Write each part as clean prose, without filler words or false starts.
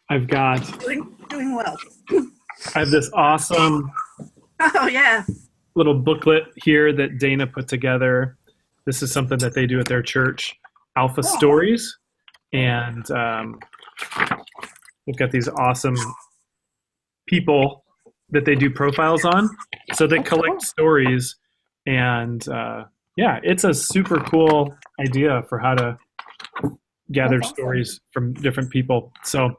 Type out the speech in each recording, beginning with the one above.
I've got, Doing well. I have this awesome Oh yeah. little booklet here that Dana put together. This is something that they do at their church, Alpha Stories. And they've got these awesome people that they do profiles on. So they collect stories. And yeah, it's a super cool idea for how to gather That's awesome. stories from different people. So,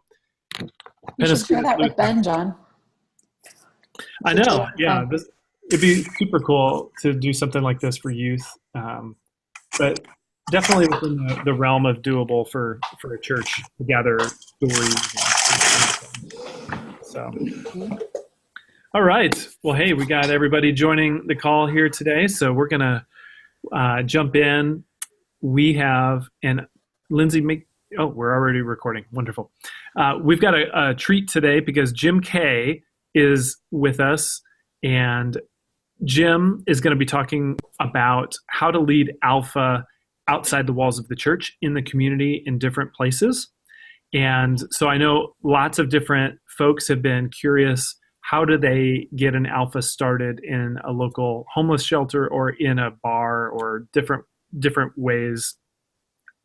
You should share that with Ben, John. I know. Yeah, it'd be super cool to do something like this for youth, but definitely within the realm of doable for a church to gather stories. So, all right. Well, hey, we got everybody joining the call here today, so we're gonna jump in. We have Lindsay. Oh, we're already recording. Wonderful. We've got a treat today because Jym Kay is with us, and Jym is going to be talking about how to lead Alpha outside the walls of the church, in the community, in different places. And so I know lots of different folks have been curious, how do they get an Alpha started in a local homeless shelter or in a bar, or different ways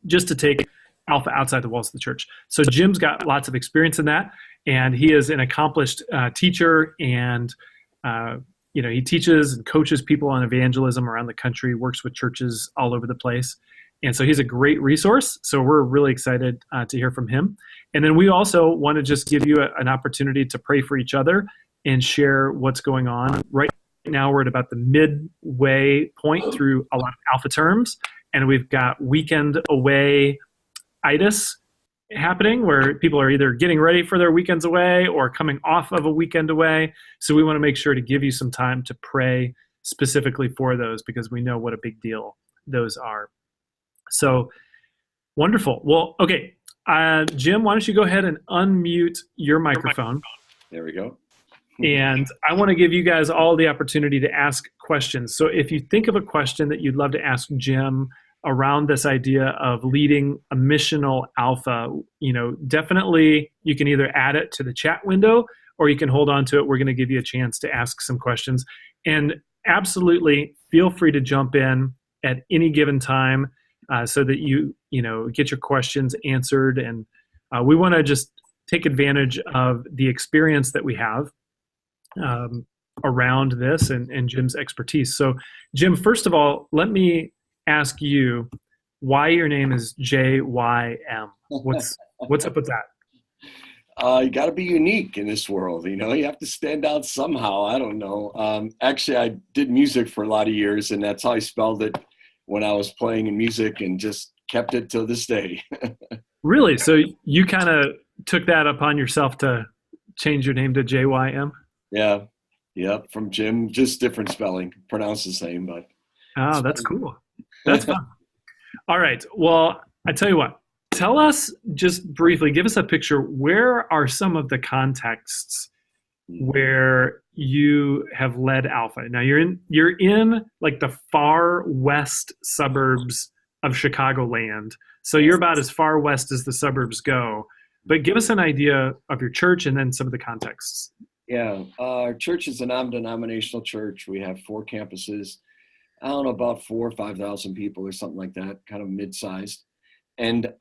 just to take Alpha outside the walls of the church. So Jim's got lots of experience in that, and he is an accomplished teacher, and he teaches and coaches people on evangelism around the country, works with churches all over the place. And so he's a great resource. So we're really excited to hear from him. And then we also want to just give you an opportunity to pray for each other and share what's going on. Right now we're at about the midway point through a lot of Alpha terms, and we've got weekend away itis happening where people are either getting ready for their weekends away or coming off of a weekend away. So we want to make sure to give you some time to pray specifically for those, because we know what a big deal those are. So wonderful. Well, okay. Jym, why don't you go ahead and unmute your microphone? There we go. And I want to give you guys all the opportunity to ask questions. So if you think of a question that you'd love to ask Jym around this idea of leading a missional Alpha, definitely you can either add it to the chat window or you can hold on to it. We're going to give you a chance to ask some questions. And absolutely feel free to jump in at any given time so that you get your questions answered. And we want to just take advantage of the experience that we have around this and Jym's expertise. So Jym, first of all, let me ask you why your name is JYM. What's up with that? You got to be unique in this world. You have to stand out somehow. I don't know. Actually, I did music for a lot of years, and that's how I spelled it when I was playing in music, and just kept it till this day. Really? So you kind of took that upon yourself to change your name to JYM? Yeah. Yep. From Jym, just different spelling, pronounced the same, but. Oh, that's cool. That's fun. All right. Well, I tell you what, tell us just briefly, give us a picture. Where are some of the contexts where you have led Alpha? Now you're in like the far west suburbs of Chicagoland. So you're about as far west as the suburbs go, but give us an idea of your church and then some of the contexts. Yeah. Our church is a non-denominational church. We have 4 campuses. I don't know, about 4,000 or 5,000 people or something like that, kind of mid-sized. And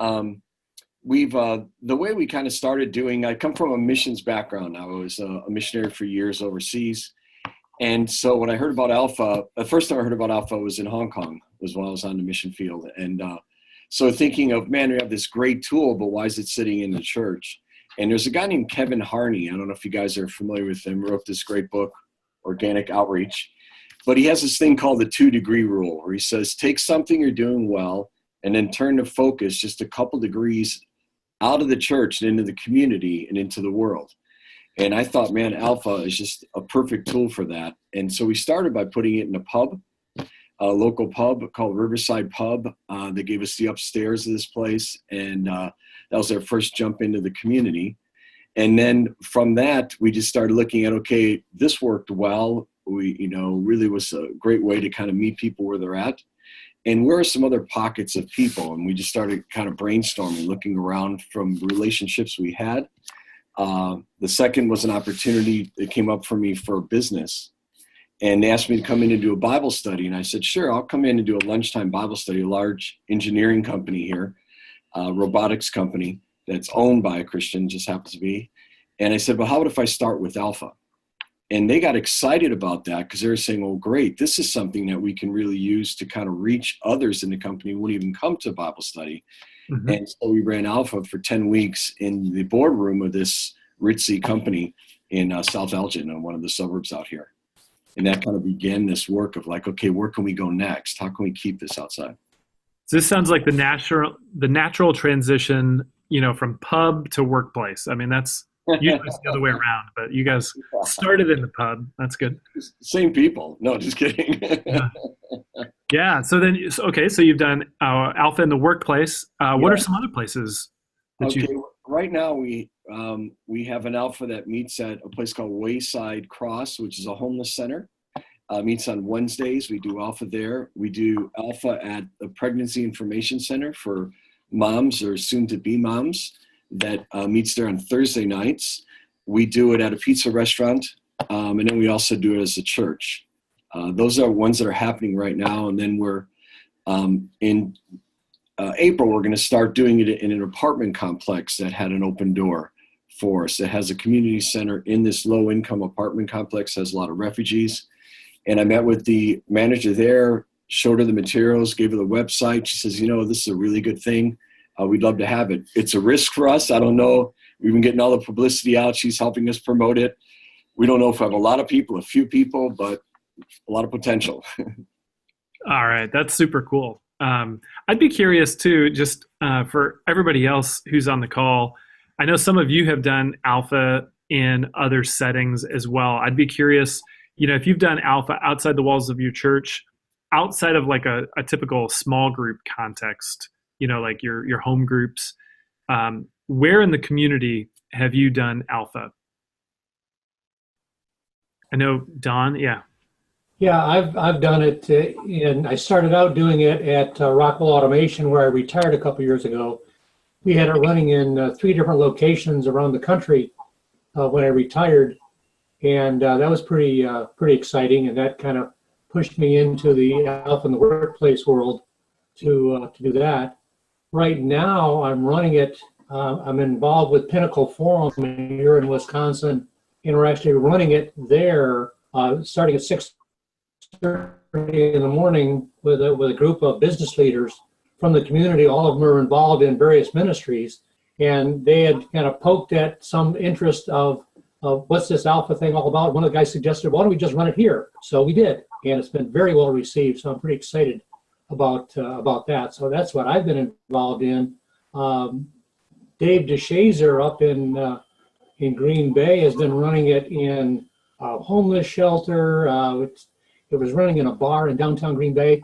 we've, the way we kind of started doing, I come from a missions background. I was a missionary for years overseas. And so when I heard about Alpha, the first time I heard about Alpha was in Hong Kong, was when I was on the mission field. And so thinking of, man, we have this great tool, but why is it sitting in the church? And there's a guy named Kevin Harney. I don't know if you guys are familiar with him, wrote this great book, Organic Outreach. But he has this thing called the 2-degree rule, where he says, take something you're doing well and then turn the focus just a couple degrees out of the church and into the community and into the world. And I thought, man, Alpha is just a perfect tool for that. And so we started by putting it in a pub, a local pub called Riverside Pub. They gave us the upstairs of this place. And that was our first jump into the community. And then from that, we just started looking at, okay, this worked well. We, really was a great way to kind of meet people where they're at. And where are some other pockets of people? And we just started kind of brainstorming, looking around from relationships we had The second was an opportunity that came up for me for business. And they asked me to come in and do a Bible study. And I said, sure, I'll come in and do a lunchtime Bible study, a large engineering company here, robotics company that's owned by a Christian, just happens to be. And I said, well, how about if I start with Alpha? And they got excited about that because they were saying, oh, great, this is something that we can really use to kind of reach others in the company who wouldn't even come to Bible study. Mm-hmm. And so we ran Alpha for 10 weeks in the boardroom of this ritzy company in South Elgin, in one of the suburbs out here. And that kind of began this work of like, okay, where can we go next? How can we keep this outside? So this sounds like the natural transition, from pub to workplace. I mean, that's usually it's the other way around, but you guys started in the pub. That's good. Same people. No, just kidding. Yeah. So then, okay. So you've done Alpha in the workplace. What are some other places that you? Right now we have an Alpha that meets at a place called Wayside Cross, which is a homeless center. Meets on Wednesdays. We do Alpha there. We do Alpha at the Pregnancy Information Center for moms or soon-to-be moms that meets there on Thursday nights. We do it at a pizza restaurant, and then we also do it as a church. Those are ones that are happening right now, and then we're in April, we're going to start doing it in an apartment complex that had an open door for us. It has a community center in this low-income apartment complex, has a lot of refugees. And I met with the manager there, showed her the materials, gave her the website. She says, this is a really good thing. We'd love to have it. It's a risk for us. I don't know. We've been getting all the publicity out. She's helping us promote it. We don't know if we have a lot of people, a few people, but a lot of potential. All right. That's super cool. I'd be curious too, just for everybody else who's on the call. I know some of you have done Alpha in other settings as well. I'd be curious, if you've done Alpha outside the walls of your church, outside of like a typical small group context, like your home groups, where in the community have you done Alpha? I know Don, yeah. Yeah, I've done it, and I started out doing it at Rockwell Automation, where I retired a couple years ago. We had it running in 3 different locations around the country when I retired, and that was pretty exciting, and that kind of pushed me into the Alpha in the workplace world to do that. Right now, I'm running it. I'm involved with Pinnacle Forum here in Wisconsin, and we're actually running it there, starting at 6:30 in the morning with a group of business leaders from the community. All of them are involved in various ministries, and they had kind of poked at some interest of what's this Alpha thing all about. One of the guys suggested, why don't we just run it here? So we did, and it's been very well received. So I'm pretty excited about that. So that's what I've been involved in. Dave DeShazer up in Green Bay has been running it in a homeless shelter. It was running in a bar in downtown Green Bay,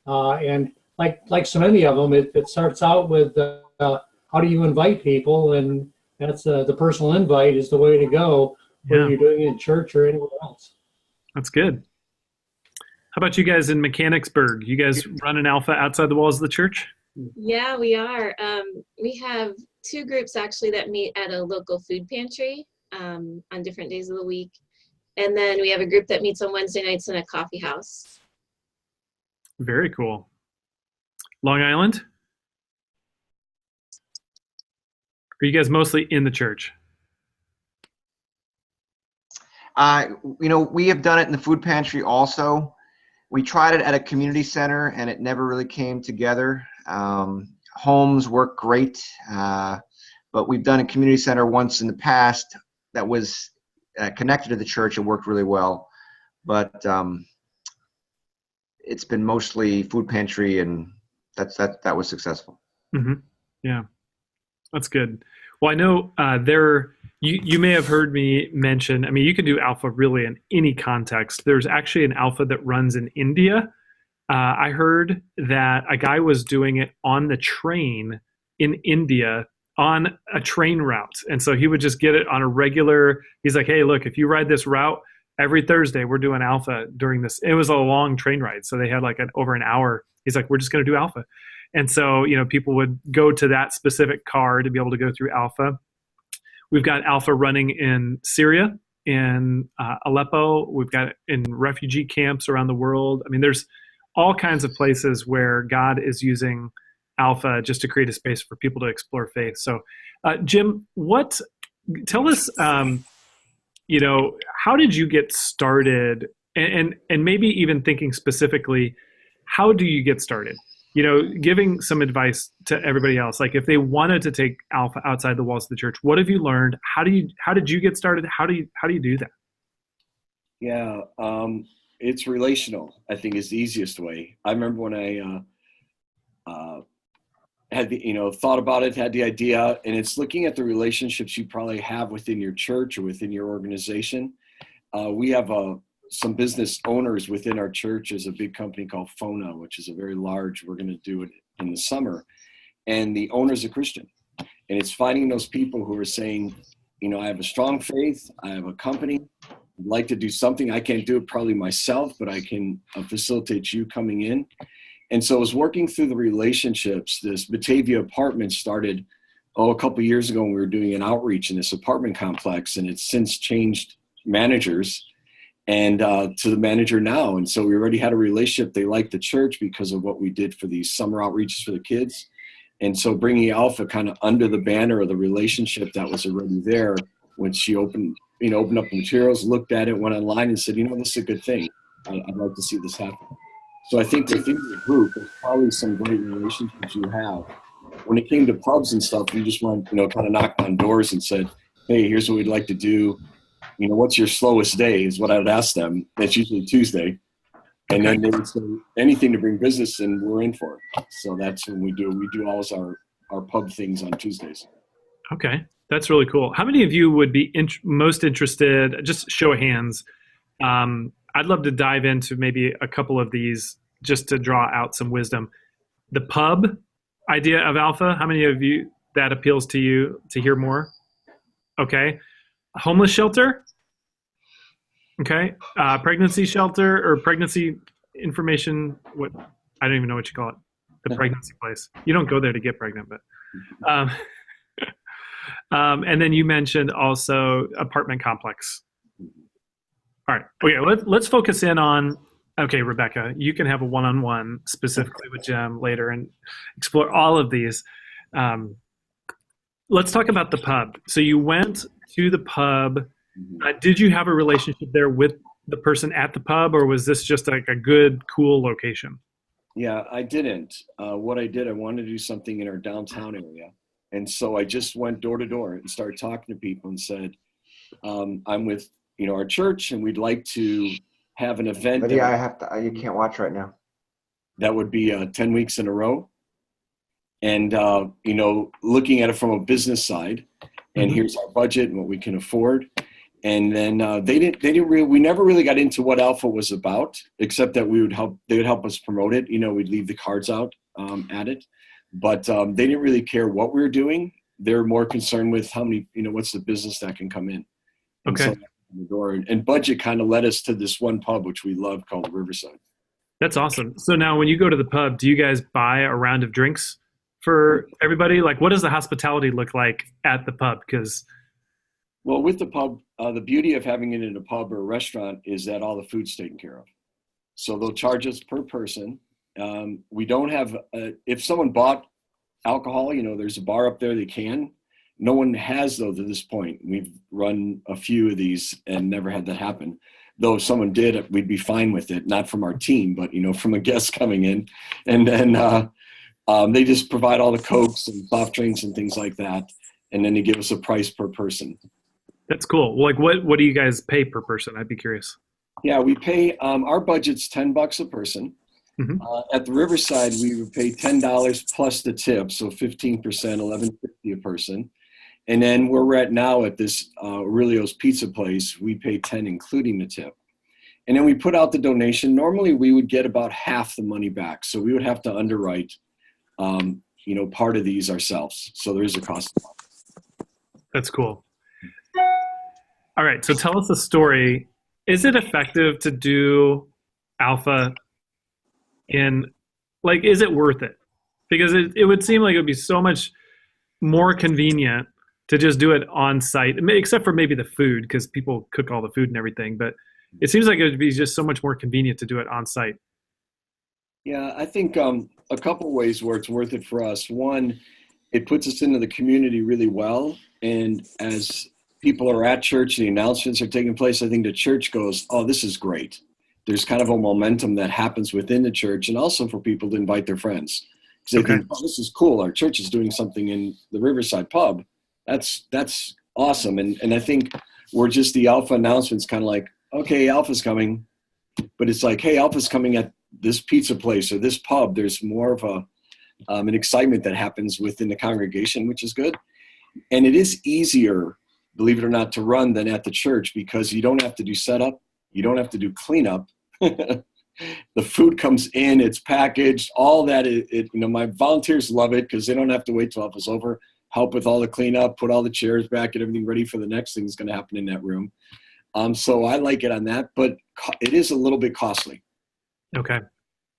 and like so many of them, it starts out with how do you invite people, and that's the personal invite is the way to go, whether you're doing it in church or anywhere else. That's good. How about you guys in Mechanicsburg? You guys run an Alpha outside the walls of the church? Yeah, we are. We have 2 groups actually that meet at a local food pantry on different days of the week. And then we have a group that meets on Wednesday nights in a coffee house. Very cool. Long Island? Are you guys mostly in the church? We have done it in the food pantry also. We tried it at a community center, and it never really came together. Homes work great, but we've done a community center once in the past that was connected to the church and worked really well. But it's been mostly food pantry, and that was successful. Mm-hmm. Yeah, that's good. Well, I know you may have heard me mention, I mean, you can do Alpha really in any context. There's actually an Alpha that runs in India. I heard that a guy was doing it on the train in India on a train route. And so he would just get it on a regular, he's like, hey, look, if you ride this route, every Thursday we're doing Alpha during this. It was a long train ride. So they had like over an hour. He's like, we're just going to do Alpha. And so, people would go to that specific car to be able to go through Alpha. We've got Alpha running in Syria, in Aleppo. We've got it in refugee camps around the world. I mean, there's all kinds of places where God is using Alpha just to create a space for people to explore faith. So, Jym, tell us, how did you get started? And maybe even thinking specifically, how do you get started? Giving some advice to everybody else. Like if they wanted to take Alpha outside the walls of the church, what have you learned? How did you get started? How do you do that? Yeah, it's relational, I think, is the easiest way. I remember when I had thought about it, had the idea, and it's looking at the relationships you probably have within your church or within your organization. We have some business owners within our church. Is a big company called FONA, which is a very large, we're going to do it in the summer. And the owner's a Christian. And it's finding those people who are saying, I have a strong faith. I have a company. I'd like to do something. I can't do it probably myself, but I can facilitate you coming in. And so I was working through the relationships. This Batavia apartment started, a couple of years ago when we were doing an outreach in this apartment complex, and it's since changed managers and to the manager now. And so we already had a relationship. They liked the church because of what we did for these summer outreaches for the kids. And so bringing Alpha kind of under the banner of the relationship that was already there, when she opened up the materials, looked at it, went online and said, this is a good thing. I'd like to see this happen. So I think within your group, there's probably some great relationships you have. When it came to pubs and stuff, we just went, kind of knocked on doors and said, hey, here's what we'd like to do. What's your slowest day is what I would ask them. That's usually Tuesday. And then they would say anything to bring business and we're in for it. So that's when we do. We do all our pub things on Tuesdays. Okay. That's really cool. How many of you would be most interested, just show of hands. I'd love to dive into maybe a couple of these just to draw out some wisdom. The pub idea of Alpha, how many of you that appeals to you to hear more? Okay. A homeless shelter? Okay. Pregnancy shelter or pregnancy information. I don't even know what you call it. The pregnancy place. You don't go there to get pregnant, but. And then you mentioned also apartment complex. All right. Okay. Let's focus in on. Okay, Rebecca, you can have a one-on-one specifically with Jym later and explore all of these. Let's talk about the pub. So you went to the pub. Did you have a relationship there with the person at the pub, or was this just like a good, cool location? Yeah, I didn't. What I did, I wanted to do something in our downtown area. And so I just went door to door and started talking to people and said, I'm with, our church, and we'd like to have an event. Lydia, you can't watch right now. That would be 10 weeks in a row. And, looking at it from a business side, and here's our budget and what we can afford. And then we never really got into what Alpha was about, except that they would help us promote it. We'd leave the cards out at it, but they didn't really care what we were doing. They're more concerned with how many, what's the business that can come in. And okay. So the door and budget kind of led us to this one pub, which we love, called Riverside. That's awesome. So now when you go to the pub, do you guys buy a round of drinks for everybody? Like, what does the hospitality look like at the pub? Well, with the pub, the beauty of having it in a pub or a restaurant is that all the food's taken care of. So they'll charge us per person. We don't have, if someone bought alcohol, there's a bar up there they can. No one has, though, to this point. We've run a few of these and never had that happen. Though if someone did, we'd be fine with it, not from our team, but, from a guest coming in. And then they just provide all the Cokes and soft drinks and things like that. And then they give us a price per person. That's cool. Like, what do you guys pay per person? I'd be curious. Yeah, we pay, our budget's $10 a person. Mm-hmm. At the Riverside, we would pay $10 plus the tip, so 15%, $11.50 a person. And then where we're at now at this Aurelio's Pizza place, we pay $10 including the tip. And then we put out the donation. Normally, we would get about half the money back, so we would have to underwrite, part of these ourselves. So there is a cost. That's cool. All right, so tell us a story. Is it effective to do Alpha is it worth it? Because it would seem like it would be so much more convenient to just do it on site, except for maybe the food, because people cook all the food and everything. But it seems like it would be just so much more convenient to do it on site. Yeah, I think a couple ways where it's worth it for us. One, it puts us into the community really well. And as people are at church, the announcements are taking place, I think the church goes, oh, this is great. There's kind of a momentum that happens within the church, and also for people to invite their friends. Because they think, oh, this is cool. Our church is doing something in the Riverside Pub. That's awesome. And I think we're just the Alpha announcements kind of like, okay, Alpha's coming. But it's like, hey, Alpha's coming at this pizza place or this pub. There's more of an excitement that happens within the congregation, which is good. And it is easier, believe it or not, to run than at the church because you don't have to do setup. You don't have to do cleanup. The food comes in, it's packaged, all that. My volunteers love it because they don't have to wait till Alpha's over, help with all the cleanup, put all the chairs back, get everything ready for the next thing that's going to happen in that room. So I like it on that, but it is a little bit costly. Okay.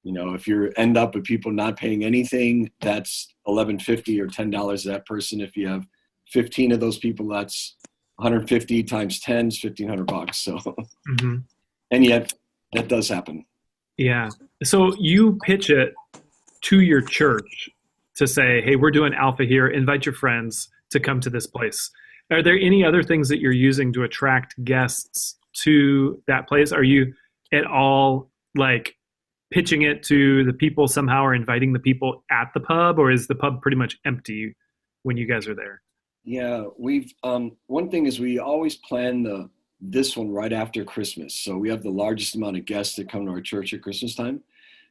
If you end up with people not paying anything, that's $11.50 or $10 to that person. If you have 15 of those people, that's 150 times 10 is $1,500. So, and yet that does happen. Yeah. So you pitch it to your church to say, hey, we're doing Alpha here. Invite your friends to come to this place. Are there any other things that you're using to attract guests to that place? Are you at all like pitching it to the people somehow or inviting the people at the pub, or is the pub pretty much empty when you guys are there? Yeah, we've one thing is we always plan this one right after Christmas. So we have the largest amount of guests that come to our church at Christmas time.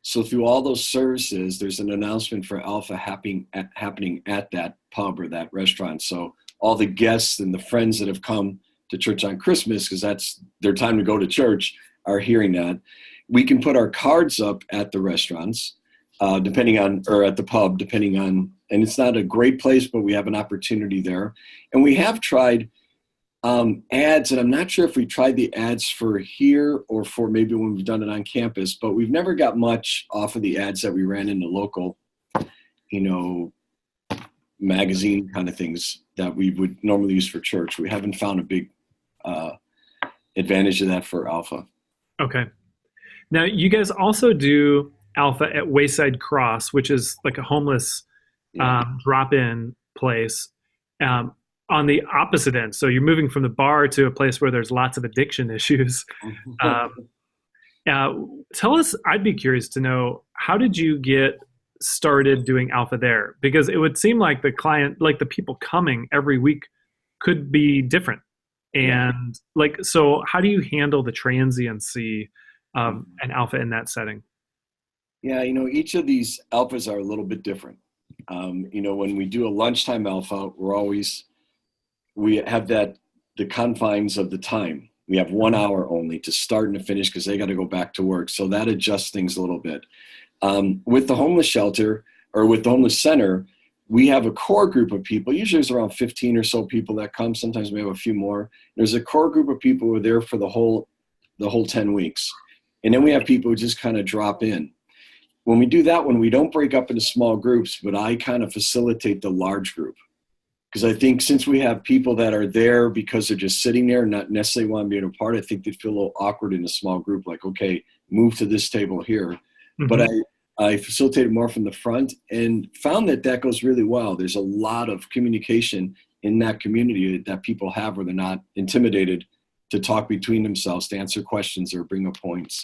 So through all those services, there's an announcement for Alpha happening at that pub or that restaurant. So all the guests and the friends that have come to church on Christmas, because that's their time to go to church, are hearing that. We can put our cards up at the restaurants, or at the pub, depending on, and it's not a great place, but we have an opportunity there. And we have tried ads, and I'm not sure if we tried the ads for here or for maybe when we've done it on campus, but we've never got much off of the ads that we ran in the local, magazine kind of things that we would normally use for church. We haven't found a big advantage of that for Alpha. Okay. Now, you guys also do Alpha at Wayside Cross, which is like a homeless drop-in place on the opposite end. So you're moving from the bar to a place where there's lots of addiction issues. Tell us, I'd be curious to know, how did you get started doing Alpha there? Because it would seem like the people coming every week could be different. And so how do you handle the transiency of an Alpha in that setting? Yeah, each of these Alphas are a little bit different. When we do a lunchtime Alpha, we have the confines of the time. We have 1 hour only to start and to finish because they got to go back to work. So that adjusts things a little bit. With the homeless shelter or with the homeless center, we have a core group of people. Usually there's around 15 or so people that come. Sometimes we have a few more. There's a core group of people who are there for the whole 10 weeks. And then we have people who just kind of drop in. When we do that one, we don't break up into small groups, but I kind of facilitate the large group. Because I think since we have people that are there because they're just sitting there and not necessarily want to be a part, I think they'd feel a little awkward in a small group, like, okay, move to this table here. Mm-hmm. But I facilitated more from the front and found that goes really well. There's a lot of communication in that community that people have where they're not intimidated to talk between themselves, to answer questions or bring up points.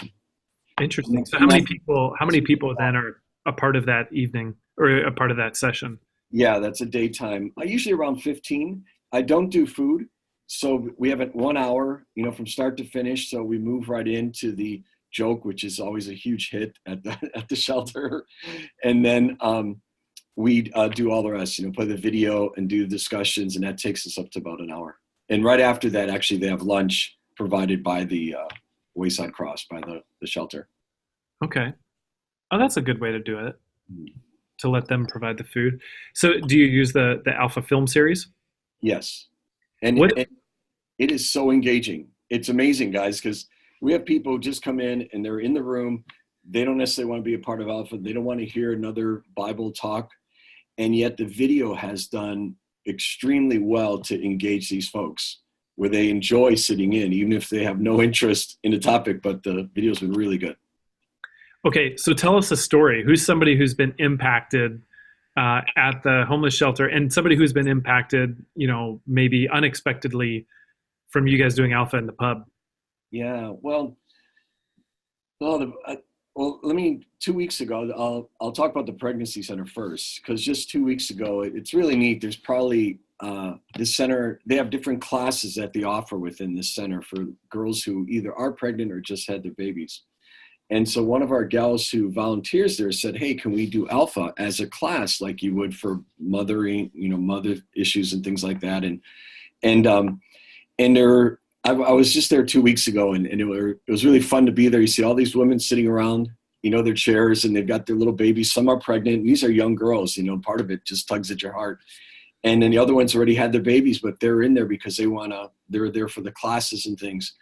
Interesting. So how many people then are a part of that evening or a part of that session? Yeah, that's a daytime. Usually around 15. I don't do food. So we have it 1 hour, from start to finish. So we move right into the joke, which is always a huge hit at the shelter. And then we do all the rest, play the video and do discussions. And that takes us up to about an hour. And right after that, actually, they have lunch provided by the Wayside Cross, by the shelter. Okay. Oh, that's a good way to do it, to let them provide the food. So do you use the Alpha film series? Yes. And it is so engaging. It's amazing, guys, because we have people who just come in and they're in the room. They don't necessarily want to be a part of Alpha. They don't want to hear another Bible talk. And yet the video has done extremely well to engage these folks where they enjoy sitting in, even if they have no interest in the topic, but the video's been really good. Okay, so tell us a story. Who's somebody who's been impacted at the homeless shelter, and somebody who's been impacted, maybe unexpectedly from you guys doing Alpha in the pub? Yeah, well, 2 weeks ago, I'll talk about the pregnancy center first, because just 2 weeks ago, it's really neat. There's probably this center, they have different classes that they offer within this center for girls who either are pregnant or just had their babies. And so one of our gals who volunteers there said, hey, can we do Alpha as a class like you would for mothering, mother issues and things like that. I was just there 2 weeks ago, and it was really fun to be there. You see all these women sitting around, their chairs, and they've got their little babies. Some are pregnant. These are young girls, part of it just tugs at your heart. And then the other ones already had their babies, but they're in there because they're there for the classes and things.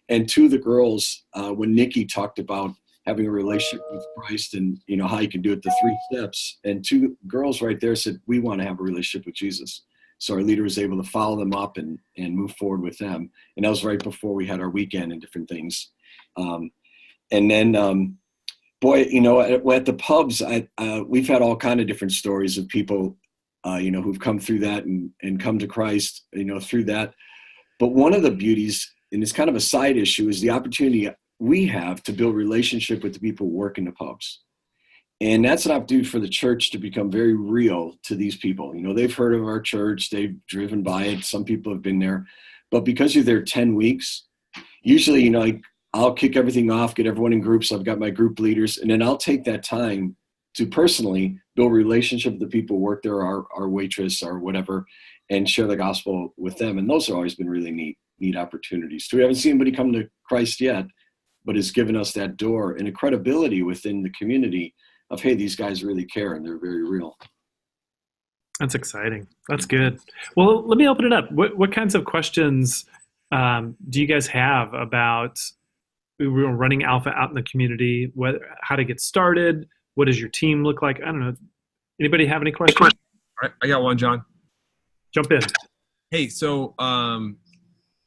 And two of the girls, when Nikki talked about having a relationship with Christ and, how you can do it, the 3 steps, and 2 girls right there said, we want to have a relationship with Jesus. So our leader was able to follow them up and move forward with them. And that was right before we had our weekend and different things. And then, at the pubs, we've had all kind of different stories of people, who've come through that and come to Christ, through that. But one of the beauties, and it's kind of a side issue, is the opportunity we have to build relationship with the people who work in the pubs. And that's an opportunity for the church to become very real to these people. They've heard of our church, they've driven by it, some people have been there. But because you're there 10 weeks, usually, I'll kick everything off, get everyone in groups. I've got my group leaders, and then I'll take that time to personally build a relationship with the people who work there, our waitress or whatever, and share the gospel with them. And those have always been really neat opportunities. So we haven't seen anybody come to Christ yet, but it's given us that door and a credibility within the community of, hey, these guys really care and they're very real. That's exciting. That's good. Well, let me open it up. What kinds of questions do you guys have about running Alpha out in the community? How to get started? What does your team look like? I don't know. Anybody have any questions? All right, I got one, John. Jump in. Hey, so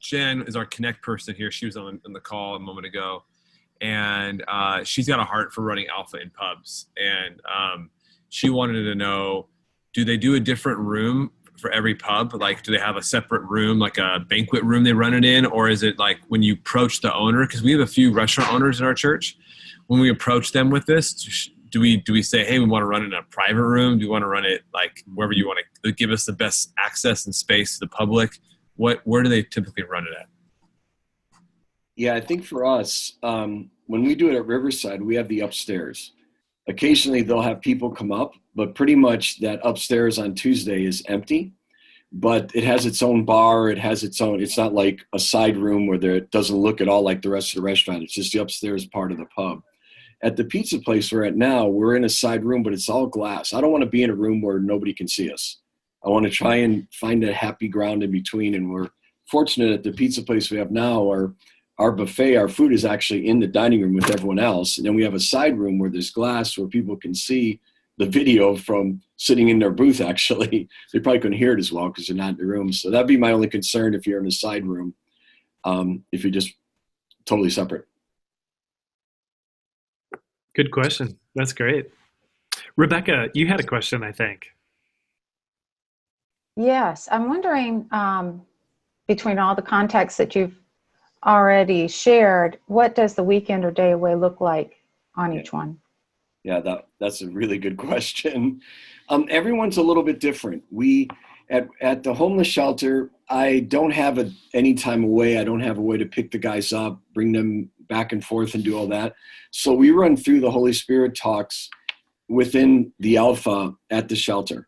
Jen is our Connect person here. She was on the call a moment ago. And she's got a heart for running Alpha in pubs. And she wanted to know, do they do a different room for every pub? Like, do they have a separate room, like a banquet room they run it in? Or is it like when you approach the owner? Because we have a few restaurant owners in our church. When we approach them with this, do we say, hey, we want to run it in a private room? Do you want to run it like wherever you want to give us the best access and space to the public? Where do they typically run it at? Yeah, I think for us, when we do it at Riverside, we have the upstairs. Occasionally they'll have people come up, but pretty much that upstairs on Tuesday is empty, but it has its own bar. It has its own, it's not like a side room where it doesn't look at all like the rest of the restaurant. It's just the upstairs part of the pub. At the pizza place we're at now, we're in a side room, but it's all glass. I don't want to be in a room where nobody can see us. I want to try and find a happy ground in between. And we're fortunate at the pizza place we have now, our buffet, our food is actually in the dining room with everyone else. And then we have a side room where there's glass where people can see the video from sitting in their booth, actually. They probably couldn't hear it as well because they're not in the room. So that'd be my only concern if you're in the side room, if you're just totally separate. Good question. That's great. Rebecca, you had a question, I think. Yes, I'm wondering, between all the contexts that you've already shared, what does the weekend or day away look like on each one? Yeah, that's a really good question. Everyone's a little bit different. We at the homeless shelter, I don't have any time away. I don't have a way to pick the guys up, bring them back and forth and do all that. So we run through the Holy Spirit talks within the Alpha at the shelter.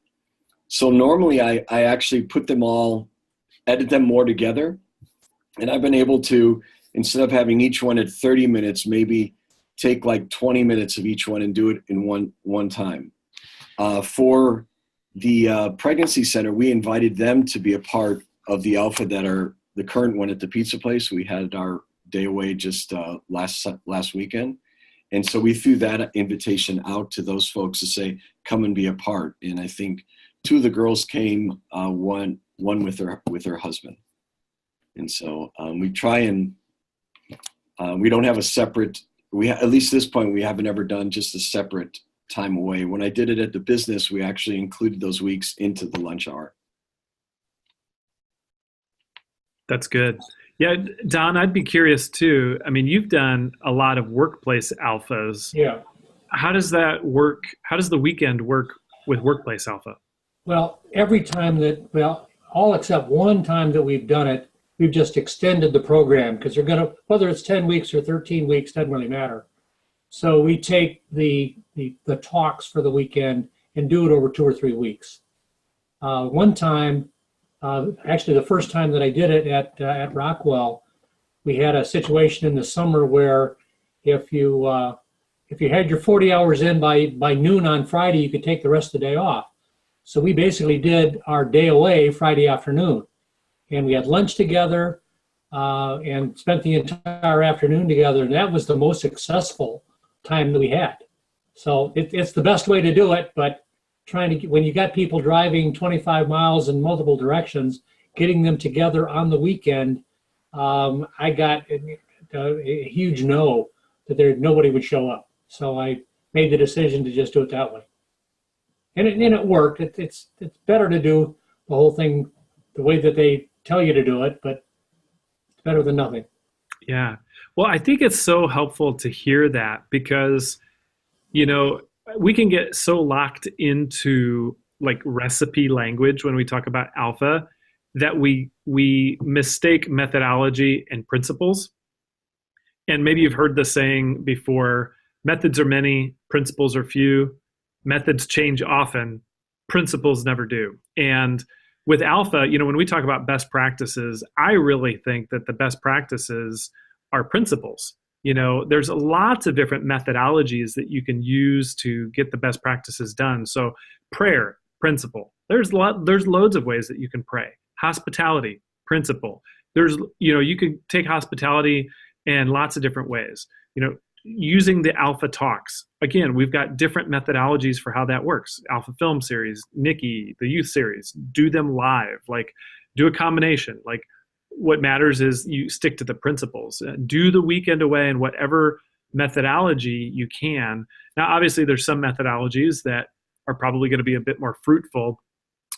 So normally I actually put them all, edit them more together. And I've been able to, instead of having each one at 30 minutes, maybe take like 20 minutes of each one and do it in one time. For the pregnancy center, we invited them to be a part of the Alpha that are the current one at the pizza place. We had our day away just last weekend. And so we threw that invitation out to those folks to say, come and be a part. And I think two of the girls came, one with her husband. And so we try and we don't have a separate, at least this point, we haven't ever done just a separate time away. When I did it at the business, we actually included those weeks into the lunch hour. That's good. Yeah, Don, I'd be curious too. I mean, you've done a lot of workplace alphas. Yeah. How does that work? How does the weekend work with workplace alpha? Well, every time all except one time that we've done it, we've just extended the program because they're going to, whether it's 10 weeks or 13 weeks, doesn't really matter. So we take the talks for the weekend and do it over 2 or 3 weeks. One time, actually the first time that I did it at Rockwell, we had a situation in the summer where if you had your 40 hours in by noon on Friday, you could take the rest of the day off. So we basically did our day away Friday afternoon, and we had lunch together and spent the entire afternoon together, and that was the most successful time that we had. So it's the best way to do it, but when you got people driving 25 miles in multiple directions, getting them together on the weekend, I got a huge no that nobody would show up. So I made the decision to just do it that way. And it worked. It's better to do the whole thing the way that they tell you to do it, but it's better than nothing. Yeah. Well, I think it's so helpful to hear that because, we can get so locked into like recipe language when we talk about alpha that we mistake methodology and principles. And maybe you've heard the saying before, methods are many, principles are few. Methods change often, principles never do. And with alpha, when we talk about best practices, I really think that the best practices are principles. There's lots of different methodologies that you can use to get the best practices done. So prayer, principle. There's loads of ways that you can pray. Hospitality, principle. You could take hospitality in lots of different ways. Using the alpha talks. Again, we've got different methodologies for how that works. Alpha film series, Nikki, the youth series, do them live, do a combination. What matters is you stick to the principles. Do the weekend away in whatever methodology you can. Now, obviously, there's some methodologies that are probably going to be a bit more fruitful.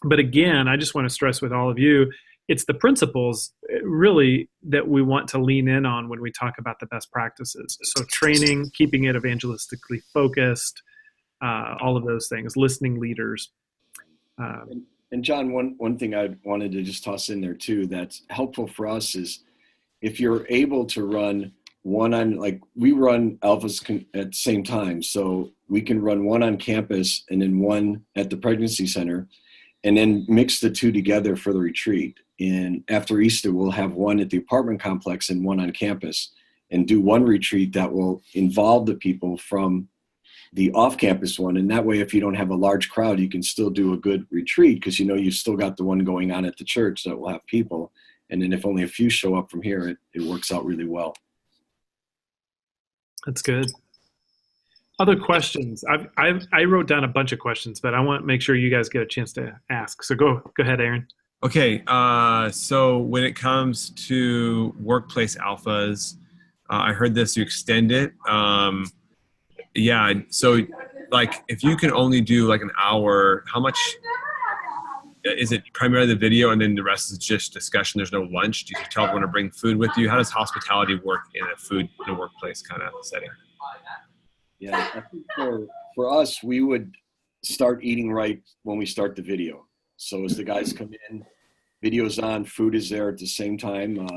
But again, I just want to stress with all of you, it's the principles really that we want to lean in on when we talk about the best practices. So training, keeping it evangelistically focused, all of those things, listening leaders. And John, one thing I wanted to just toss in there too that's helpful for us is if you're able to run one on, we run alphas at the same time. So we can run one on campus and then one at the pregnancy center and then mix the two together for the retreat. And after Easter, we'll have one at the apartment complex and one on campus and do one retreat that will involve the people from the off-campus one. And that way, if you don't have a large crowd, you can still do a good retreat because you've still got the one going on at the church that will have people. And then if only a few show up from here, it works out really well. That's good. Other questions? I wrote down a bunch of questions, but I want to make sure you guys get a chance to ask. So go ahead, Aaron. Okay. So when it comes to workplace alphas, I heard this, you extend it. Yeah. So if you can only do an hour, how much is it primarily the video and then the rest is just discussion? There's no lunch. Do you tell everyone to bring food with you? How does hospitality work in a workplace kind of setting? Yeah, I think for us, we would start eating right when we start the video. So as the guys come in, video's on, food is there at the same time.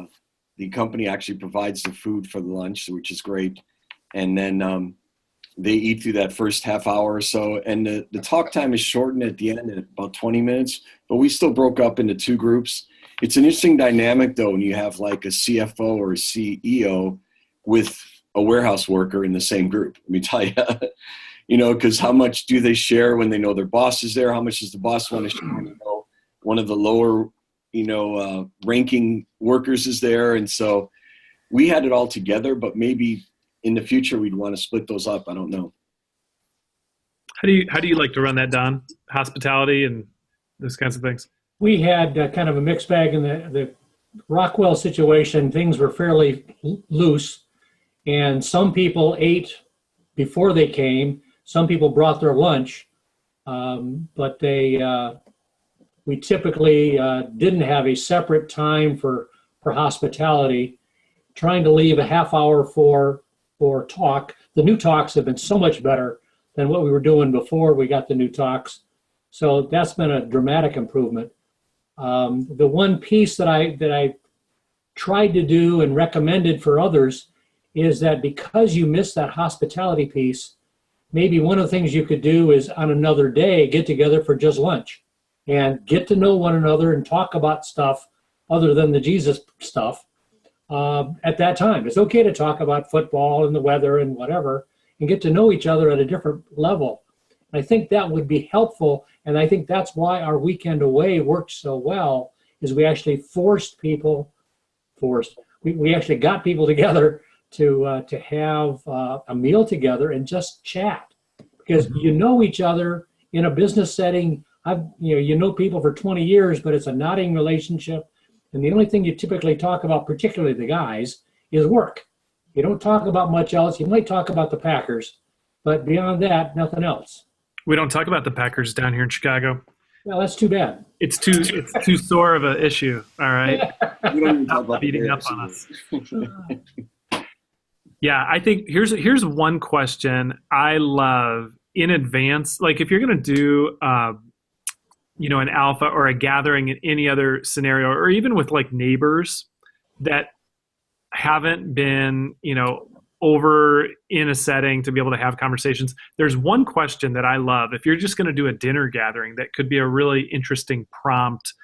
The company actually provides the food for the lunch, which is great. And then they eat through that first half hour or so. And the talk time is shortened at the end at about 20 minutes, but we still broke up into two groups. It's an interesting dynamic, though, when you have a CFO or a CEO with a warehouse worker in the same group. Let me tell you, because how much do they share when they know their boss is there? How much does the boss want to share when one of the lower, ranking workers is there? And so we had it all together, but maybe in the future we'd want to split those up. I don't know. How do you like to run that, Don? Hospitality and those kinds of things? We had kind of a mixed bag in the Rockwell situation. Things were fairly loose, and some people ate before they came. Some people brought their lunch, but we typically didn't have a separate time for hospitality. Trying to leave a half hour for talk. The new talks have been so much better than what we were doing before we got the new talks. So that's been a dramatic improvement. The one piece that I tried to do and recommended for others is that because you missed that hospitality piece, maybe one of the things you could do is on another day get together for just lunch and get to know one another and talk about stuff other than the Jesus stuff at that time. It's okay to talk about football and the weather and whatever and get to know each other at a different level. I think that would be helpful, and I think that's why our weekend away worked so well, is we actually we actually got people together to have a meal together and just chat, because you know each other in a business setting. You know people for 20 years, but it's a nodding relationship, and the only thing you typically talk about, particularly the guys, is work. You don't talk about much else. You might talk about the Packers, but beyond that, nothing else. We don't talk about the Packers down here in Chicago. Well, that's too bad. It's too sore of an issue. All right. We don't even talk about the Beating up Bears on either. us. Yeah, I think here's one question I love in advance. Like if you're going to do, an alpha or a gathering in any other scenario, or even with like neighbors that haven't been, over in a setting to be able to have conversations. There's one question that I love. If you're just going to do a dinner gathering, that could be a really interesting prompt.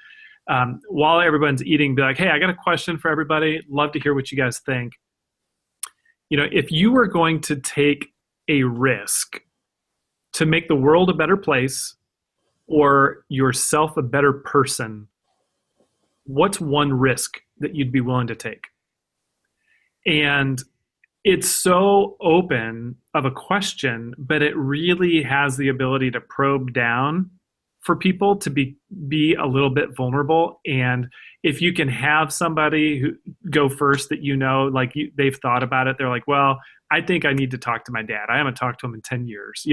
While everyone's eating, be like, hey, I got a question for everybody. Love to hear what you guys think. If you were going to take a risk to make the world a better place or yourself a better person, what's one risk that you'd be willing to take? And it's so open of a question, but it really has the ability to probe down for people to be a little bit vulnerable. And if you can have somebody who go first that they've thought about it, they're like, well, I think I need to talk to my dad. I haven't talked to him in 10 years.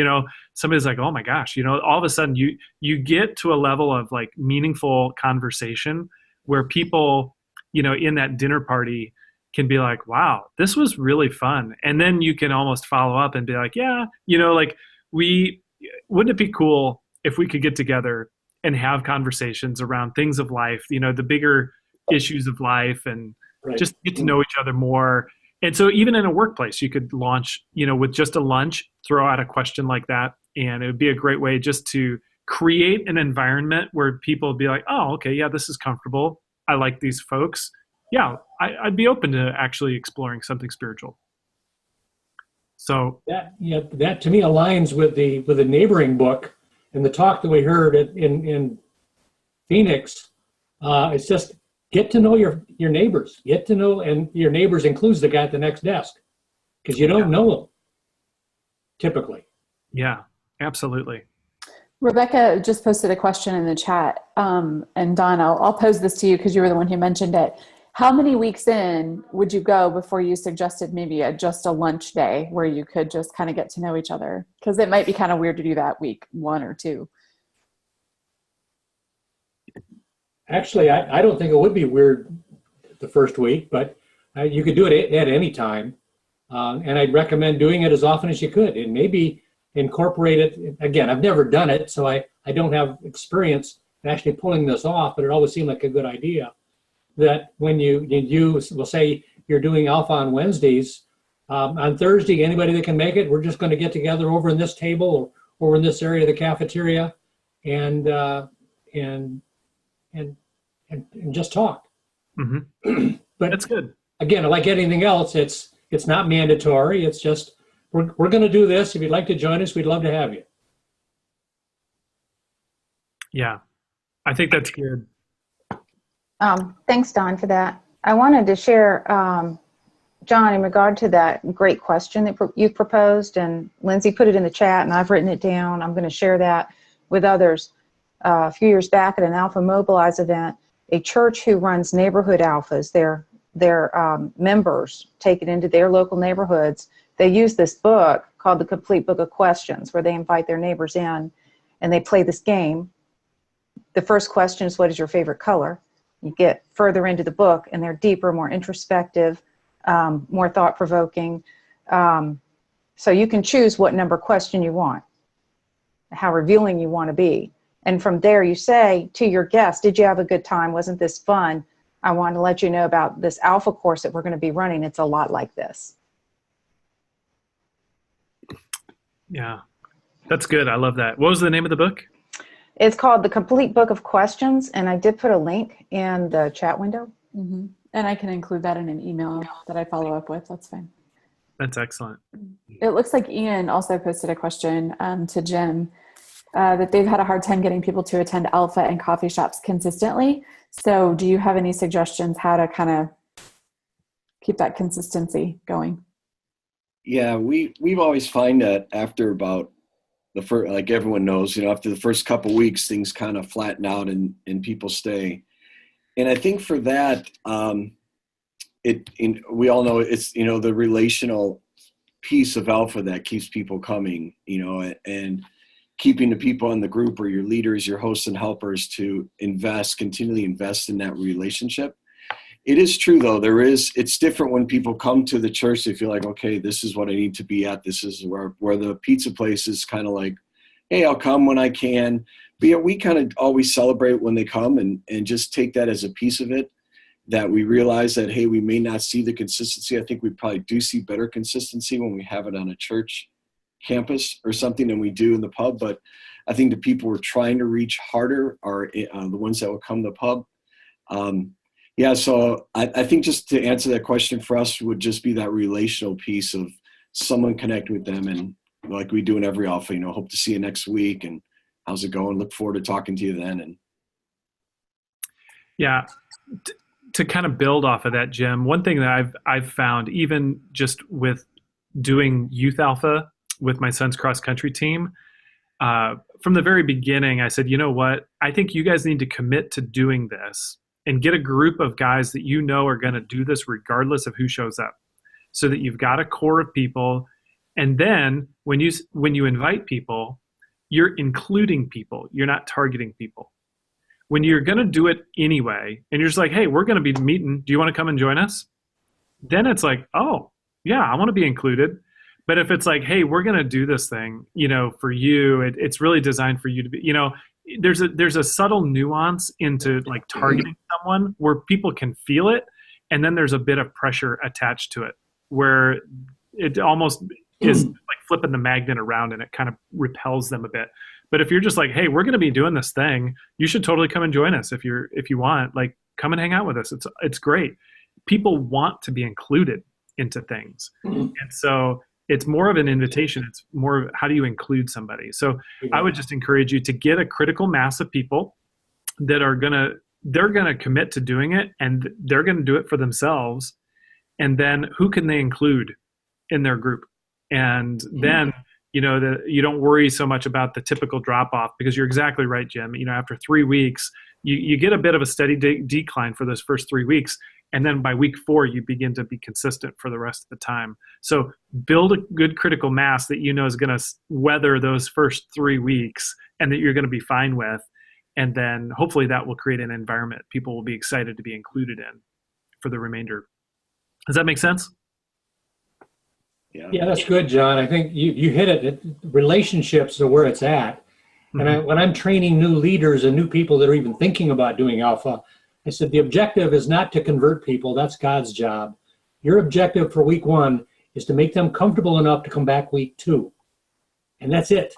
Somebody's like, oh my gosh, all of a sudden you get to a level of like meaningful conversation where people, in that dinner party can be like, wow, this was really fun. And then you can almost follow up and be like, yeah, wouldn't it be cool if we could get together and have conversations around things of life, the bigger issues of life, and just get to know each other more. And so even in a workplace, you could launch, with just a lunch, throw out a question like that. And it would be a great way just to create an environment where people would be like, oh, okay, yeah, this is comfortable. I like these folks. Yeah, I'd be open to actually exploring something spiritual. So that to me aligns with the neighboring book and the talk that we heard in Phoenix. It's just get to know your neighbors. Get to know, and your neighbors includes the guy at the next desk, because you don't know them typically. Yeah, absolutely. Rebecca just posted a question in the chat, and Don, I'll pose this to you because you were the one who mentioned it. How many weeks in would you go before you suggested maybe just a lunch day where you could just kind of get to know each other? Because it might be kind of weird to do that week 1 or 2. Actually, I don't think it would be weird the first week, but you could do it at any time. And I'd recommend doing it as often as you could, and maybe incorporate it. Again, I've never done it, so I don't have experience in actually pulling this off, but it always seemed like a good idea. That when you will say you're doing Alpha on Wednesdays, on Thursday, anybody that can make it, we're just going to get together over in this table or over in this area of the cafeteria, and just talk. Mm-hmm. But that's good. Again, like anything else, it's not mandatory. It's just we're going to do this. If you'd like to join us, we'd love to have you. Yeah, I think that's good. Thanks, Don, for that. I wanted to share, John, in regard to that great question that you proposed, and Lindsay put it in the chat, and I've written it down. I'm going to share that with others. a few years back at an Alpha Mobilize event, a church who runs neighborhood alphas, their members take it into their local neighborhoods. They use this book called The Complete Book of Questions, where they invite their neighbors in and they play this game. The first question is, what is your favorite color? You get further into the book and they're deeper, more introspective, more thought-provoking. So you can choose what number question you want, how revealing you want to be. And from there you say to your guest, did you have a good time? Wasn't this fun? I want to let you know about this alpha course that we're going to be running. It's a lot like this. Yeah, that's good. I love that. What was the name of the book? It's called The Complete Book of Questions, and I did put a link in the chat window. Mm-hmm. And I can include that in an email that I follow up with. That's fine. That's excellent. It looks like Ian also posted a question to Jym that they've had a hard time getting people to attend alpha and coffee shops consistently. So do you have any suggestions how to kind of keep that consistency going? Yeah, we've always find that after about the first, like everyone knows, after the first couple weeks, things kind of flatten out and people stay. And I think for that, we all know it's, the relational piece of alpha that keeps people coming, and keeping the people in the group or your leaders, your hosts and helpers to continually invest in that relationship. It is true though. It's different when people come to the church. They feel like, okay, this is what I need to be at. This is where the pizza place is kind of like, hey, I'll come when I can. But yeah, we kind of always celebrate when they come and just take that as a piece of it, that we realize that, hey, we may not see the consistency. I think we probably do see better consistency when we have it on a church campus or something than we do in the pub. But I think the people we're trying to reach harder are the ones that will come to the pub. Yeah, so I think just to answer that question for us would just be that relational piece of someone connect with them, and like we do in every alpha, hope to see you next week and how's it going? Look forward to talking to you then. And yeah, to kind of build off of that, Jym, one thing that I've found, even just with doing youth alpha with my son's cross country team, from the very beginning, I said, you know what? I think you guys need to commit to doing this and get a group of guys that are going to do this regardless of who shows up, so that you've got a core of people. And then when you invite people, you're including people. You're not targeting people. When you're going to do it anyway, and you're just like, hey, we're going to be meeting. Do you want to come and join us? Then it's like, oh, yeah, I want to be included. But if it's like, hey, we're going to do this thing, for you, it's really designed for you to be, there's a subtle nuance into like targeting someone where people can feel it. And then there's a bit of pressure attached to it where it almost is like flipping the magnet around and it kind of repels them a bit. But if you're just like, hey, we're going to be doing this thing, you should totally come and join us. If you want, like, come and hang out with us. It's great. People want to be included into things. And so it's more of an invitation. It's more of how do you include somebody? So I would just encourage you to get a critical mass of people that they're going to commit to doing it, and they're going to do it for themselves. And then who can they include in their group? And then, you don't worry so much about the typical drop off, because you're exactly right, Jym. After 3 weeks, you get a bit of a steady decline for those first 3 weeks. And then by week 4, you begin to be consistent for the rest of the time. So build a good critical mass that is going to weather those first 3 weeks and that you're going to be fine with. And then hopefully that will create an environment people will be excited to be included in for the remainder. Does that make sense? Yeah, that's good, John. I think you hit it. Relationships are where it's at. And when I'm training new leaders and new people that are even thinking about doing alpha, I said, the objective is not to convert people. That's God's job. Your objective for week 1 is to make them comfortable enough to come back week 2. And that's it.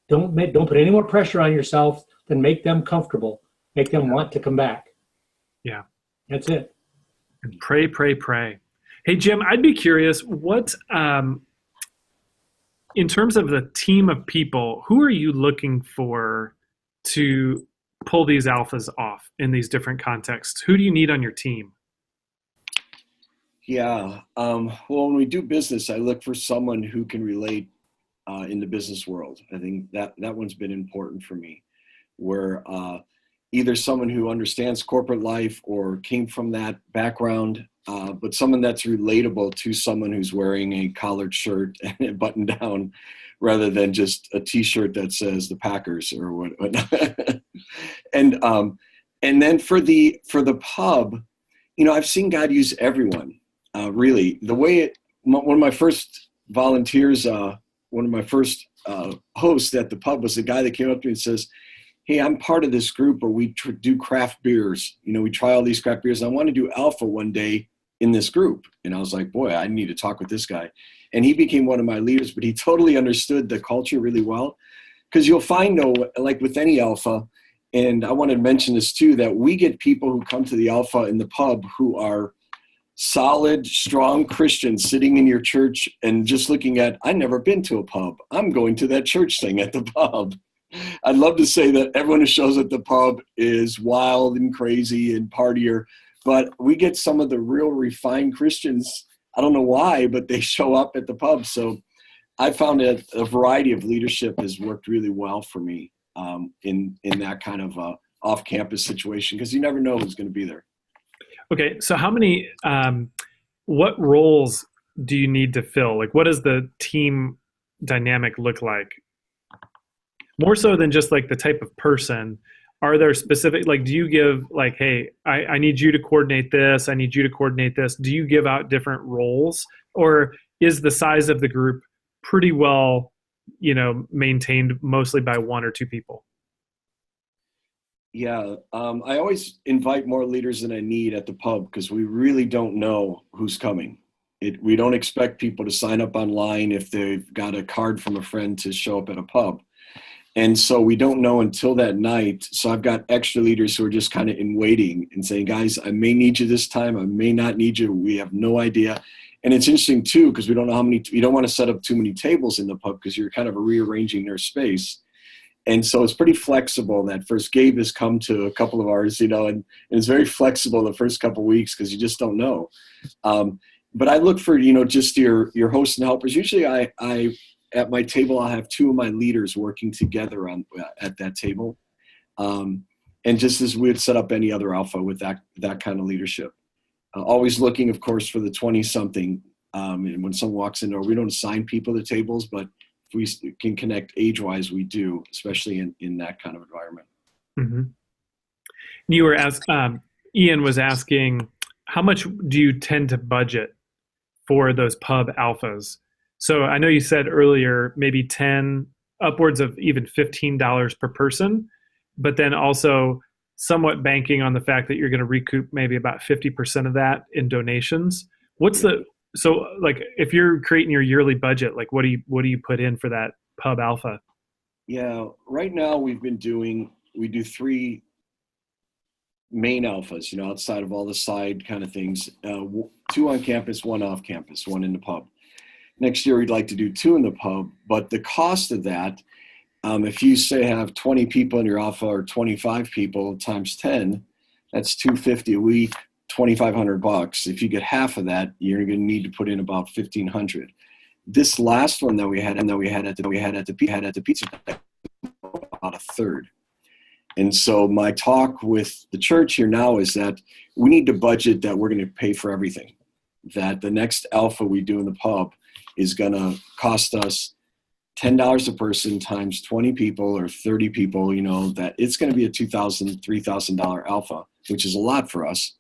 Don't put any more pressure on yourself than make them comfortable. Make them want to come back. Yeah. That's it. And pray, pray, pray. Hey, Jym, I'd be curious, what, in terms of the team of people, who are you looking for to pull these alphas off in these different contexts? Who do you need on your team? Yeah. Well, when we do business, I look for someone who can relate in the business world. I think that one's been important for me. where either someone who understands corporate life or came from that background, but someone that's relatable to someone who's wearing a collared shirt and a button down rather than just a t-shirt that says the Packers or what. And then for the pub, I've seen God use everyone, really. The way one of my first volunteers, one of my first hosts at the pub was the guy that came up to me and says, "Hey, I'm part of this group where we do craft beers. We try all these craft beers. I want to do Alpha one day in this group." And I was like, boy, I need to talk with this guy. And he became one of my leaders, but he totally understood the culture really well. Because you'll find, though, like with any Alpha, and I want to mention this too, that we get people who come to the Alpha in the pub who are solid, strong Christians sitting in your church and just looking at, "I've never been to a pub. I'm going to that church thing at the pub." I'd love to say that everyone who shows at the pub is wild and crazy and partier, but we get some of the real refined Christians. I don't know why, but they show up at the pub. So I found that a variety of leadership has worked really well for me in that kind of off-campus situation, because you never know who's going to be there. Okay, so how many, what roles do you need to fill? Like, what does the team dynamic look like? More so than just like the type of person, are there specific, like, do you give like, "Hey, I need you to coordinate this, I need you to coordinate this"? Do you give out different roles, or is the size of the group pretty well, maintained mostly by one or two people? Yeah, I always invite more leaders than I need at the pub because we really don't know who's coming. We don't expect people to sign up online if they've got a card from a friend to show up at a pub. And so we don't know until that night. So I've got extra leaders who are just kind of in waiting and saying, "Guys, I may need you this time. I may not need you. We have no idea." And it's interesting too, because we don't know you don't want to set up too many tables in the pub because you're kind of rearranging their space. And so it's pretty flexible. That first Gabe has come to a couple of ours, and it's very flexible the first couple of weeks because you just don't know. But I look for, just your hosts and helpers. Usually I at my table, I'll have two of my leaders working together at that table. And just as we would set up any other Alpha with that kind of leadership. Always looking, of course, for the 20-something. And when someone walks in, or we don't assign people to tables, but if we can connect age-wise, we do, especially in that kind of environment. Mm-hmm. You were Ian was asking, how much do you tend to budget for those pub Alphas? So I know you said earlier, maybe 10, upwards of even $15 per person, but then also somewhat banking on the fact that you're going to recoup maybe about 50% of that in donations. So like, if you're creating your yearly budget, like what do you put in for that pub Alpha? Yeah, right now we do 3 main Alphas, outside of all the side kind of things, 2 on campus, 1 off campus, 1 in the pub. Next year, we'd like to do 2 in the pub, but the cost of that, if you say have 20 people in your Alpha or 25 people times 10, that's $250 a week, $2,500. If you get half of that, you're going to need to put in about $1,500. This last one that we had at the pizza, about a third. And so my talk with the church here now is that we need to budget that we're going to pay for everything. That the next Alpha we do in the pub is going to cost us $10 a person times 20 people or 30 people, that it's going to be a $2,000, $3,000 Alpha, which is a lot for us.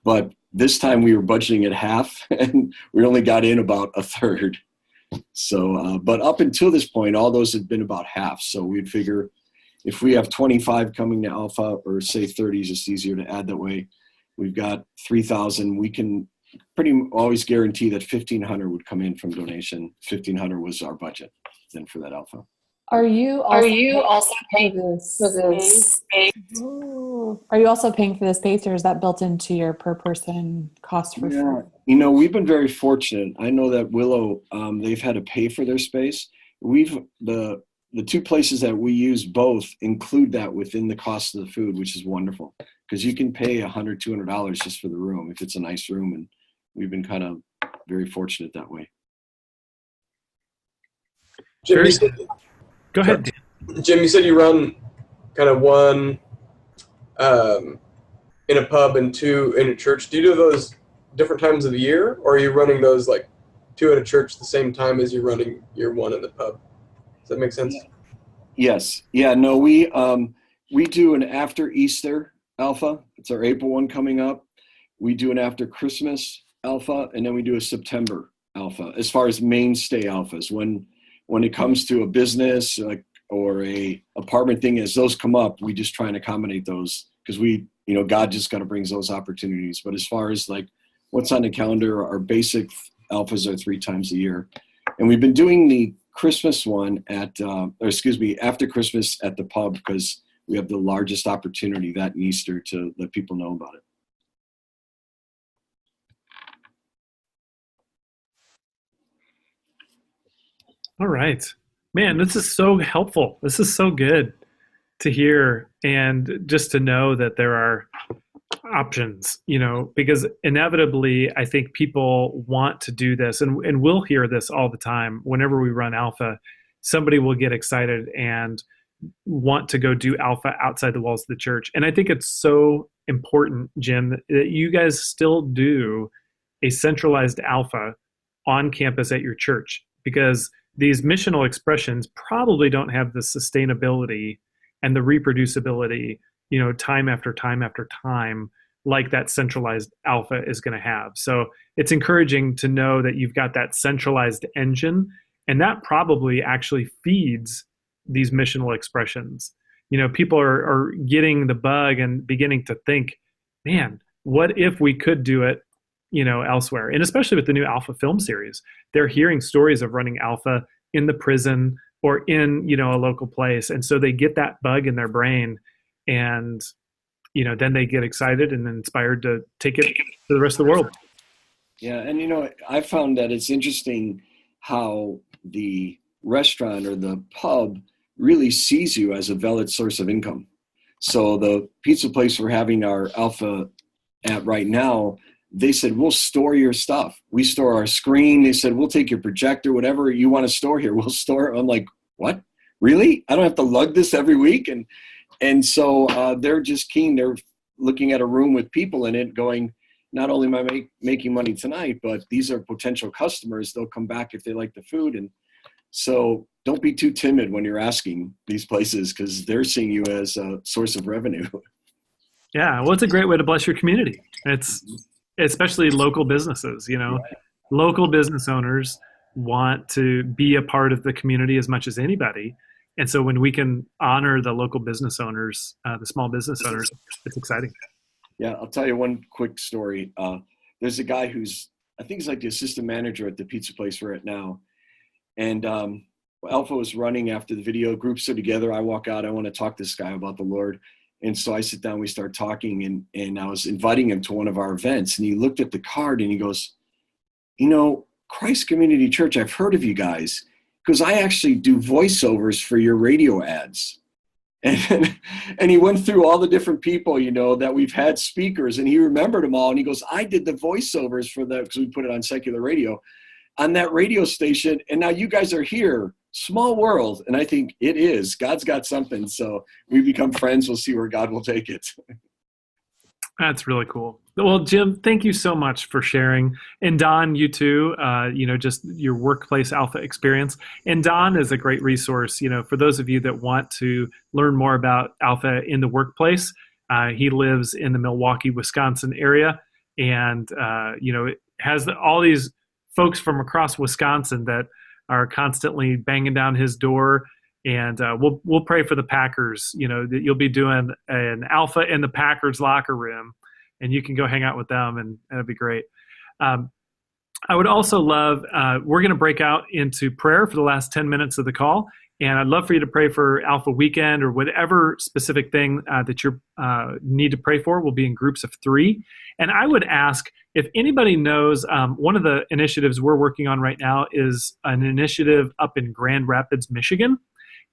But this time we were budgeting at half and we only got in about a third. So, but up until this point, all those have been about half. So we'd figure if we have 25 coming to Alpha, or say 30 is just easier to add that way, we've got 3,000. We can pretty always guarantee that 1,500 would come in from donation. 1,500 was our budget then for that Alpha. Are you also paying for this space? Are you also paying for the space, or is that built into your per person cost for food? We've been very fortunate. I know that Willow, they've had to pay for their space. The 2 places that we use both include that within the cost of the food, which is wonderful because you can pay $100, $200 just for the room if it's a nice room, and we've been kind of very fortunate that way. Jim, Go ahead, Dan. Jim, you said you run kind of one in a pub and two in a church. Do you do those different times of the year, or are you running those like two at a church the same time as you're running your one in the pub? Does that make sense? Yes. Yeah. No, we do an after Easter Alpha. It's our April one coming up. We do an after Christmas Alpha, and then we do a September Alpha. As far as mainstay alphas, when it comes to a business or a apartment thing, as those come up, we just try and accommodate those because God just kind of brings those opportunities. But as far as like what's on the calendar, our basic alphas are 3 times a year, and we've been doing the Christmas one after Christmas at the pub because we have the largest opportunity that in Easter to let people know about it. All right, man, this is so helpful. This is so good to hear, and just to know that there are options, because inevitably I think people want to do this, and we'll hear this all the time. Whenever we run Alpha, somebody will get excited and want to go do Alpha outside the walls of the church. And I think it's so important, Jim, that you guys still do a centralized Alpha on campus at your church, because these missional expressions probably don't have the sustainability and the reproducibility, time after time after time, like that centralized Alpha is going to have. So it's encouraging to know that you've got that centralized engine, and that probably actually feeds these missional expressions. People are getting the bug and beginning to think, man, what if we could do it, elsewhere? And especially with the new Alpha film series, they're hearing stories of running Alpha in the prison or in, a local place. And so they get that bug in their brain, and, then they get excited and inspired to take it to the rest of the world. Yeah. And, I found that it's interesting how the restaurant or the pub really sees you as a valid source of income. So the pizza place we're having our Alpha at right now, they said, we'll store your stuff. We store our screen. They said, we'll take your projector, whatever you want to store here, we'll store it. I'm like, what? Really? I don't have to lug this every week? And so they're just keen. They're looking at a room with people in it going, not only am I making money tonight, but these are potential customers. They'll come back if they like the food. And so don't be too timid when you're asking these places, because they're seeing you as a source of revenue. Yeah. Well, it's a great way to bless your community. It's especially local businesses, Right. Local business owners want to be a part of the community as much as anybody. And so when we can honor the local business owners, the small business owners, it's exciting. Yeah, I'll tell you one quick story. There's a guy who's, I think he's like the assistant manager at the pizza place we're at now. And Alpha was running after the video. Groups are together. I walk out. I want to talk to this guy about the Lord. And so I sit down, we start talking, and I was inviting him to one of our events. And he looked at the card and he goes, Christ Community Church, I've heard of you guys, because I actually do voiceovers for your radio ads. And he went through all the different people, that we've had speakers, and he remembered them all. And he goes, I did the voiceovers for that, because we put it on secular radio, on that radio station. And now you guys are here. Small world. And I think it is. God's got something. So we become friends. We'll see where God will take it. That's really cool. Well, Jim, thank you so much for sharing. And Don, you too, just your workplace Alpha experience. And Don is a great resource, for those of you that want to learn more about Alpha in the workplace. He lives in the Milwaukee, Wisconsin area, and, has all these folks from across Wisconsin that are constantly banging down his door. And we'll pray for the Packers, that you'll be doing an Alpha in the Packers locker room, and you can go hang out with them, and that'd be great. I would also love, we're going to break out into prayer for the last 10 minutes of the call. And I'd love for you to pray for Alpha Weekend or whatever specific thing that you need to pray for. We'll be in groups of 3. And I would ask if anybody knows, one of the initiatives we're working on right now is an initiative up in Grand Rapids, Michigan.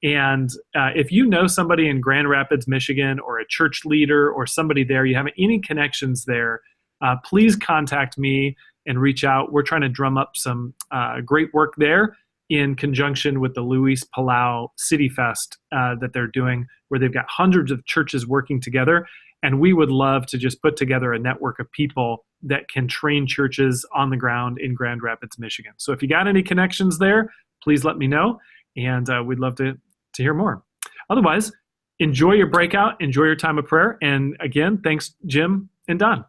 And if you know somebody in Grand Rapids, Michigan, or a church leader or somebody there, you have any connections there, please contact me and reach out. We're trying to drum up some great work there. in conjunction with the Luis Palau City Fest that they're doing, where they've got hundreds of churches working together. And we would love to just put together a network of people that can train churches on the ground in Grand Rapids, Michigan. So if you got any connections there, please let me know, and we'd love to hear more. Otherwise, enjoy your breakout, enjoy your time of prayer, and again, thanks, Jim and Don.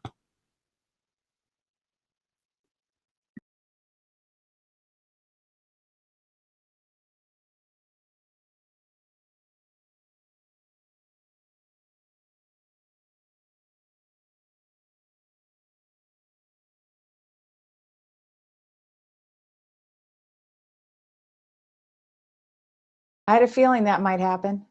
I had a feeling that might happen.